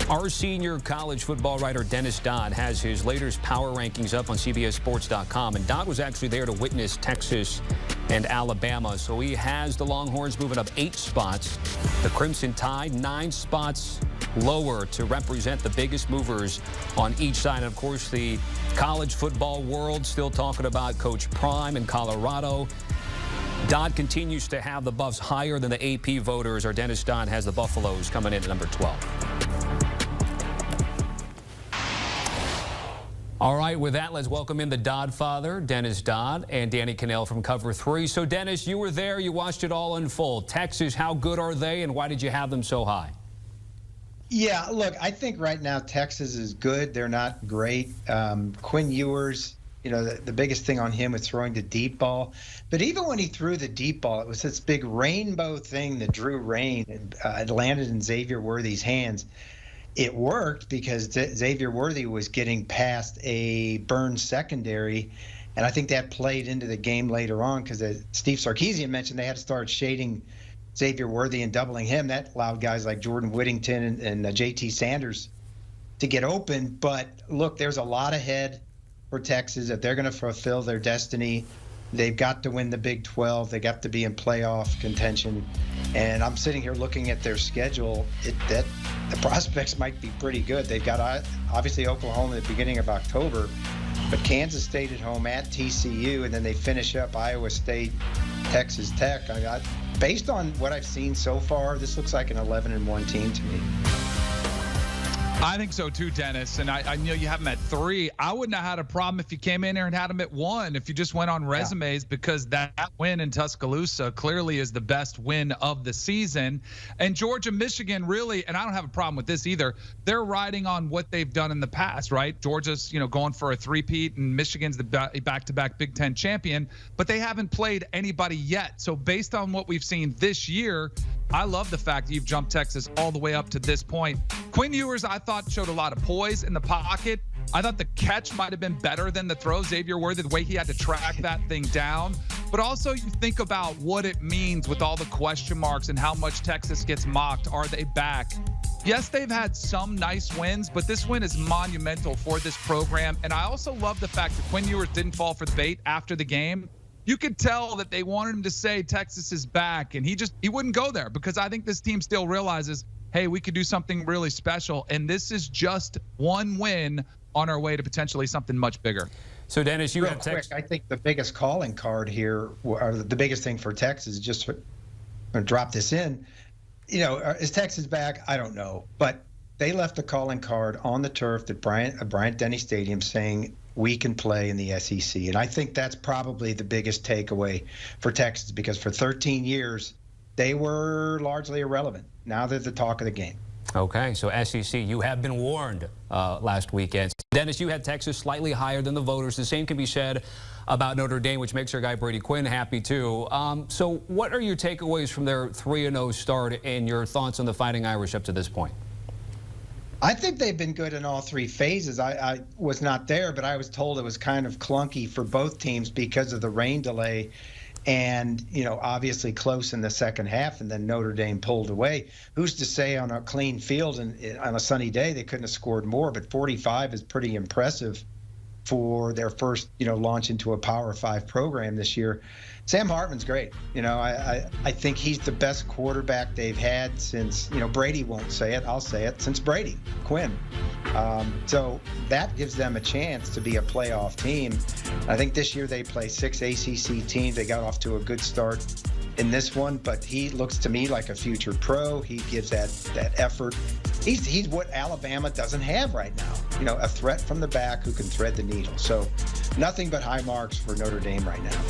Our senior college football writer, Dennis Dodd, has his latest power rankings up on CBSSports.com. And Dodd was actually there to witness Texas and Alabama. So he has the Longhorns moving up 8 spots. The Crimson Tide 9 spots lower to represent the biggest movers on each side. And, of course, the college football world still talking about Coach Prime in Colorado. Dodd continues to have the Buffs higher than the AP voters. Our Dennis Dodd has the Buffaloes coming in at number 12. All right, with that, let's welcome in the Dodd father, Dennis Dodd, and Danny Kanell from Cover 3. So, Dennis, you were there. You watched it all unfold. Texas, how good are they, and why did you have them so high? Yeah, look, I think right now Texas is good. They're not great. Quinn Ewers, you know, the biggest thing on him was throwing the deep ball. But even when he threw the deep ball, it was this big rainbow thing that drew rain. It landed in Xavier Worthy's hands. It worked because Xavier Worthy was getting past a burned secondary, and I think that played into the game later on because Steve Sarkisian mentioned they had to start shading Xavier Worthy and doubling him. That allowed guys like Jordan Whittington and J.T. Sanders to get open. But, look, there's a lot ahead for Texas. If they're going to fulfill their destiny, they've got to win the Big 12. They got to be in playoff contention. And I'm sitting here looking at their schedule. The prospects might be pretty good. They've got, obviously, Oklahoma at the beginning of October, but Kansas State at home at TCU, and then they finish up Iowa State, Texas Tech. Based on what I've seen so far, this looks like an 11-1 team to me. I think so too, Dennis. And I know you have them at 3. I wouldn't have had a problem if you came in here and had them at 1 if you just went on resumes, because that win in Tuscaloosa clearly is the best win of the season. And Georgia, Michigan, really, and I don't have a problem with this either, they're riding on what they've done in the past, right? Georgia's, going for a three-peat, and Michigan's the back-to-back Big Ten champion, but they haven't played anybody yet. So based on what we've seen this year, I love the fact that you've jumped Texas all the way up to this point. Quinn Ewers, I thought, showed a lot of poise in the pocket. I thought the catch might have been better than the throw. Xavier Worthy, the way he had to track that thing down. But also you think about what it means with all the question marks and how much Texas gets mocked. Are they back? Yes, they've had some nice wins, but this win is monumental for this program. And I also love the fact that Quinn Ewers didn't fall for the bait after the game. You could tell that they wanted him to say Texas is back, and he wouldn't go there, because I think this team still realizes, hey, we could do something really special, and this is just one win on our way to potentially something much bigger. So, Dennis, you have Texas. I think the biggest calling card here, or the biggest thing for Texas, is just to drop this in. Is Texas back? I don't know, but they left a calling card on the turf at Bryant-Denny Stadium saying we can play in the SEC. And I think that's probably the biggest takeaway for Texas, because for 13 years, they were largely irrelevant. Now they're the talk of the game. Okay, so SEC, you have been warned last weekend. Dennis, you had Texas slightly higher than the voters. The same can be said about Notre Dame, which makes our guy Brady Quinn happy too. So what are your takeaways from their 3-0 start and your thoughts on the Fighting Irish up to this point? I think they've been good in all 3 phases. I was not there, but I was told it was kind of clunky for both teams because of the rain delay and, obviously close in the second half, and then Notre Dame pulled away. Who's to say on a clean field and on a sunny day they couldn't have scored more, but 45 is pretty impressive for their first, launch into a Power 5 program this year. Sam Hartman's great. I think he's the best quarterback they've had since, Brady won't say it, I'll say it, since Brady, Quinn. So that gives them a chance to be a playoff team. I think this year they play 6 ACC teams. They got off to a good start in this one, but he looks to me like a future pro. He gives that effort. He's what Alabama doesn't have right now. A threat from the back who can thread the needle. So nothing but high marks for Notre Dame right now.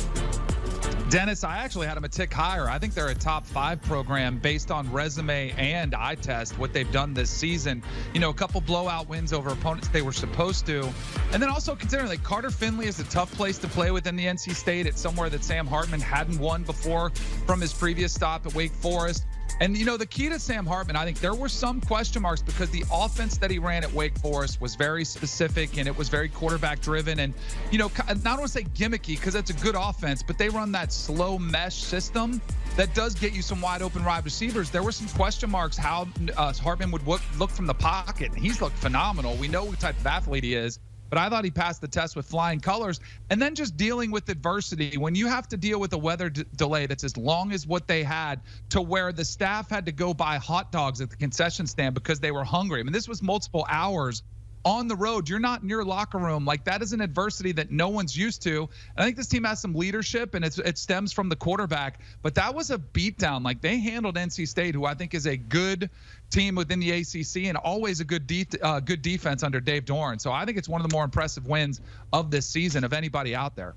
Dennis, I actually had them a tick higher. I think they're a top 5 program based on resume and eye test, what they've done this season. A couple blowout wins over opponents they were supposed to. And then also considering Carter Finley is a tough place to play within the NC State. It's somewhere that Sam Hartman hadn't won before from his previous stop at Wake Forest. And, the key to Sam Hartman, I think there were some question marks because the offense that he ran at Wake Forest was very specific and it was very quarterback driven. And, not want to say gimmicky because that's a good offense, but they run that slow mesh system that does get you some wide open wide receivers. There were some question marks how Hartman would look from the pocket. And he's looked phenomenal. We know what type of athlete he is. But I thought he passed the test with flying colors. And then just dealing with adversity. When you have to deal with a weather delay that's as long as what they had, to where the staff had to go buy hot dogs at the concession stand because they were hungry. I mean, this was multiple hours on the road. You're not in your locker room. Like, that is an adversity that no one's used to. And I think this team has some leadership, and it stems from the quarterback. But that was a beatdown. Like, they handled NC State, who I think is a good team within the ACC and always a good defense under Dave Doran. So I think it's one of the more impressive wins of this season of anybody out there.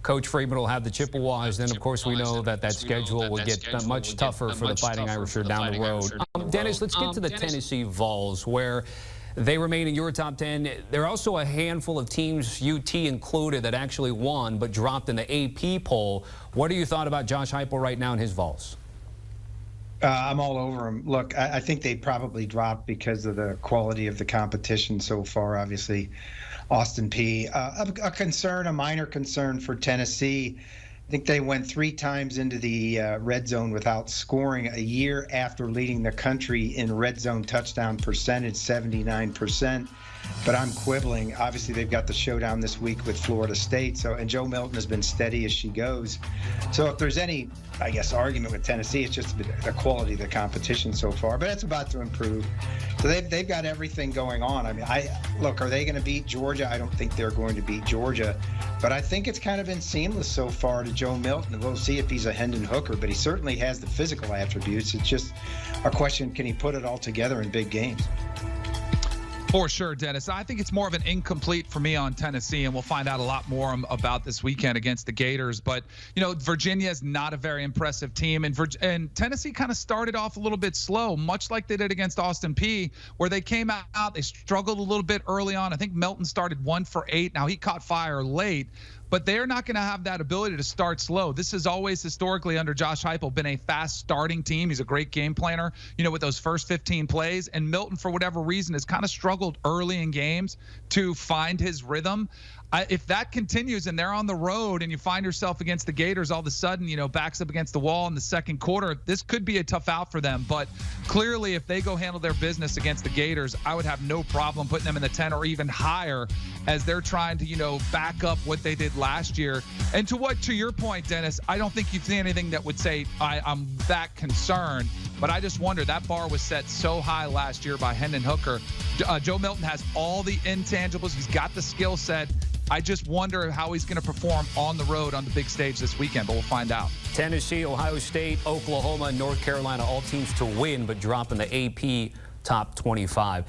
Coach Freeman will have the Chippewas. Then, of course, we know that schedule will get much tougher for the Fighting Irish down the road. Dennis, let's get to the Tennessee Vols, where they remain in your top 10. There are also a handful of teams, UT included, that actually won but dropped in the AP poll. What do you thought about Josh Heupel right now and his Vols? I'm all over him. Look, I think they probably dropped because of the quality of the competition so far. Obviously, Austin Peay. A minor concern for Tennessee. I think they went 3 times into the red zone without scoring a year after leading the country in red zone touchdown percentage, 79%. But I'm quibbling. Obviously, they've got the showdown this week with Florida State. And Joe Milton has been steady as she goes. So if there's any, argument with Tennessee, it's just the quality of the competition so far. But it's about to improve. So they've got everything going on. I mean, look, are they going to beat Georgia? I don't think they're going to beat Georgia. But I think it's kind of been seamless so far to Joe Milton. We'll see if he's a Hendon Hooker, but he certainly has the physical attributes. It's just a question, can he put it all together in big games? For sure, Dennis. I think it's more of an incomplete for me on Tennessee, and we'll find out a lot more about this weekend against the Gators. But, Virginia is not a very impressive team, and Tennessee kind of started off a little bit slow, much like they did against Austin Peay, where they came out, they struggled a little bit early on. I think Melton started 1 for 8. Now, he caught fire late, but they're not going to have that ability to start slow. This has always historically under Josh Heupel been a fast starting team. He's a great game planner, with those first 15 plays. And Milton, for whatever reason, has kind of struggled early in games to find his rhythm. If that continues and they're on the road and you find yourself against the Gators all of a sudden, backs up against the wall in the second quarter, this could be a tough out for them. But clearly, if they go handle their business against the Gators, I would have no problem putting them in the 10 or even higher as they're trying to, back up what they did last year. And to your point, Dennis, I don't think you've seen anything that would say I'm that concerned. But I just wonder, that bar was set so high last year by Hendon Hooker. Joe Milton has all the intangibles. He's got the skill set. I just wonder how he's going to perform on the road on the big stage this weekend, but we'll find out. Tennessee, Ohio State, Oklahoma, and North Carolina, all teams to win, but drop in the AP top 25.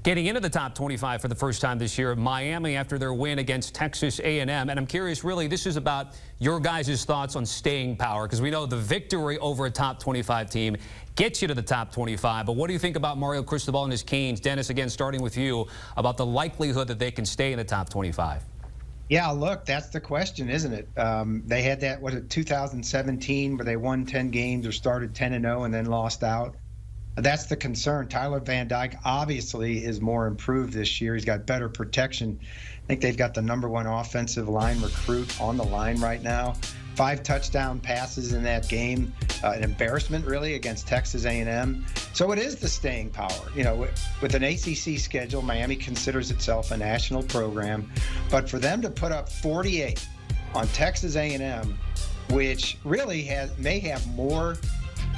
Getting into the top 25 for the first time this year, Miami after their win against Texas A&M. And I'm curious, really, this is about your guys' thoughts on staying power, because we know the victory over a top 25 team gets you to the top 25. But what do you think about Mario Cristobal and his Canes? Dennis, again, starting with you, about the likelihood that they can stay in the top 25. Yeah, look, that's the question, isn't it? They had that, 2017, where they won 10 games or started 10-0 and then lost out. That's the concern. Tyler Van Dyke obviously is more improved this year. He's got better protection. I think they've got the #1 offensive line recruit on the line right now. 5 touchdown passes in that game. An embarrassment, really, against Texas A&M. So it is the staying power. With an ACC schedule, Miami considers itself a national program. But for them to put up 48 on Texas A&M, which really may have more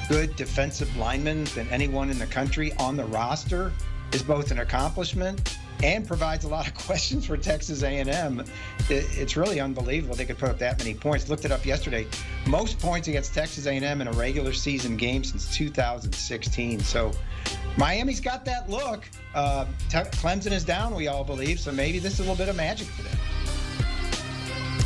good defensive linemen than anyone in the country on the roster, is both an accomplishment and provides a lot of questions for Texas A&M. It's really unbelievable they could put up that many points. Looked it up yesterday. Most points against Texas A&M in a regular season game since 2016. So Miami's got that look. Clemson is down, we all believe, so maybe this is a little bit of magic for them.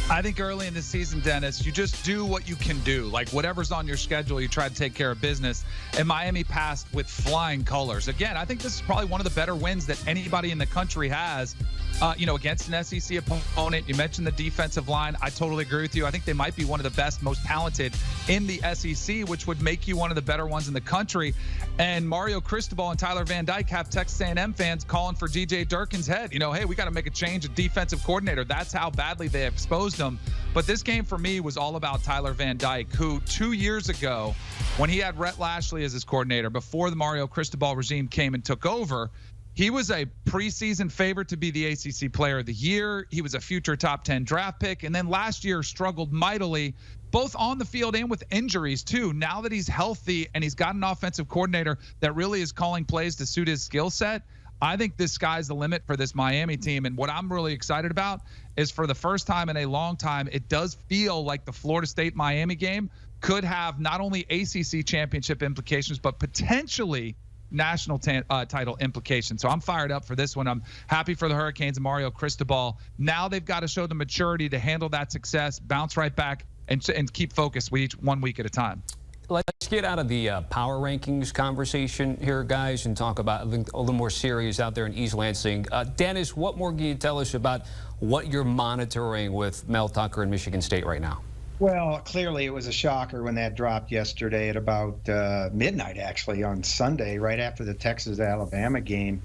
I think early in the season, Dennis, you just do what you can do. Like, whatever's on your schedule, you try to take care of business. And Miami passed with flying colors. Again, I think this is probably one of the better wins that anybody in the country has. against an SEC opponent. You mentioned the defensive line. I totally agree with you. I think they might be one of the best, most talented in the SEC, which would make you one of the better ones in the country. And Mario Cristobal and Tyler Van Dyke have Texas A&M fans calling for DJ Durkin's head. Hey, we got to make a change at defensive coordinator. That's how badly they exposed him. But this game for me was all about Tyler Van Dyke, who 2 years ago, when he had Rhett Lashley as his coordinator, before the Mario Cristobal regime came and took over, he was a preseason favorite to be the ACC Player of the Year. He was a future top 10 draft pick. And then last year struggled mightily, both on the field and with injuries, too. Now that he's healthy and he's got an offensive coordinator that really is calling plays to suit his skill set, I think the sky's the limit for this Miami team. And what I'm really excited about is, for the first time in a long time, it does feel like the Florida State-Miami game could have not only ACC championship implications, but potentially national title implications. So I'm fired up for this one. I'm happy for the Hurricanes and Mario Cristobal. Now they've got to show the maturity to handle that success, bounce right back, and keep focused with each 1 week at a time. Let's get out of the power rankings conversation here, guys, and talk about a little more serious out there in East Lansing. Dennis, what more can you tell us about what you're monitoring with Mel Tucker and Michigan State right now? Well, clearly it was a shocker when that dropped yesterday at about midnight, actually, on Sunday, right after the Texas-Alabama game.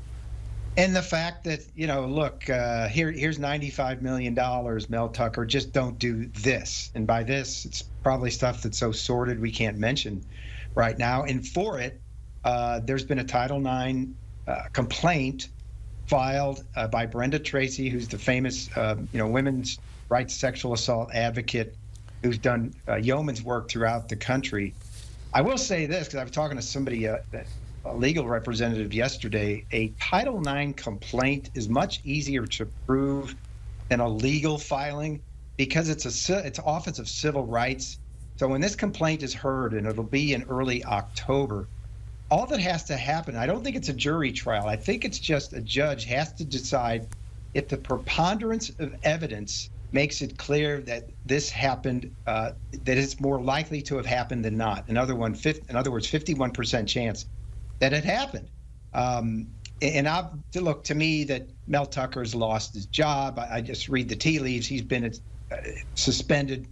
And the fact that, look, here's $95 million, Mel Tucker, just don't do this. And by this, it's probably stuff that's so sordid we can't mention right now. And for it, there's been a Title IX complaint filed by Brenda Tracy, who's the famous, women's rights sexual assault advocate, who's done yeoman's work throughout the country. I will say this, because I was talking to somebody, a legal representative yesterday. A Title IX complaint is much easier to prove than a legal filing, because it's Office of Civil Rights. So when this complaint is heard, and it'll be in early October, all that has to happen, I don't think it's a jury trial. I think it's just a judge has to decide if the preponderance of evidence makes it clear that this happened, that it's more likely to have happened than not. In other words, 51% chance that it happened. Look, to me, that Mel Tucker's lost his job. I just read the tea leaves. He's been suspended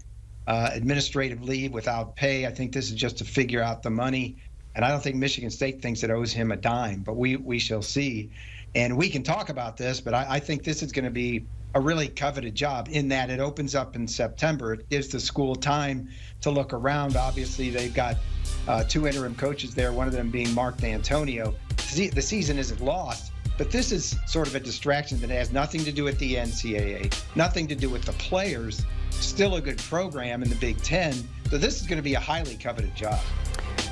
administrative leave without pay. I think this is just to figure out the money. And I don't think Michigan State thinks it owes him a dime, but we shall see. And we can talk about this, but I think this is going to be a really coveted job, in that it opens up in September. It gives the school time to look around. Obviously, they've got two interim coaches there, one of them being Mark D'Antonio. The season isn't lost, but this is sort of a distraction that has nothing to do with the NCAA, nothing to do with the players. Still a good program in the Big Ten. So this is going to be a highly coveted job.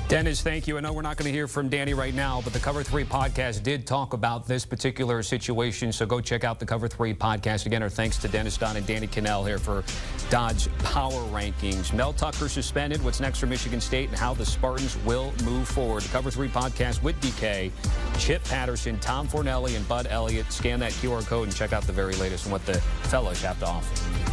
Dennis, thank you. I know we're not going to hear from Danny right now, but the Cover 3 podcast did talk about this particular situation, so go check out the Cover 3 podcast. Again, our thanks to Dennis Dodd and Danny Kanell here for Dodd's Power Rankings. Mel Tucker suspended, what's next for Michigan State, and how the Spartans will move forward. The Cover 3 podcast with DK, Chip Patterson, Tom Fornelli, and Bud Elliott. Scan that QR code and check out the very latest on what the fellows have to offer.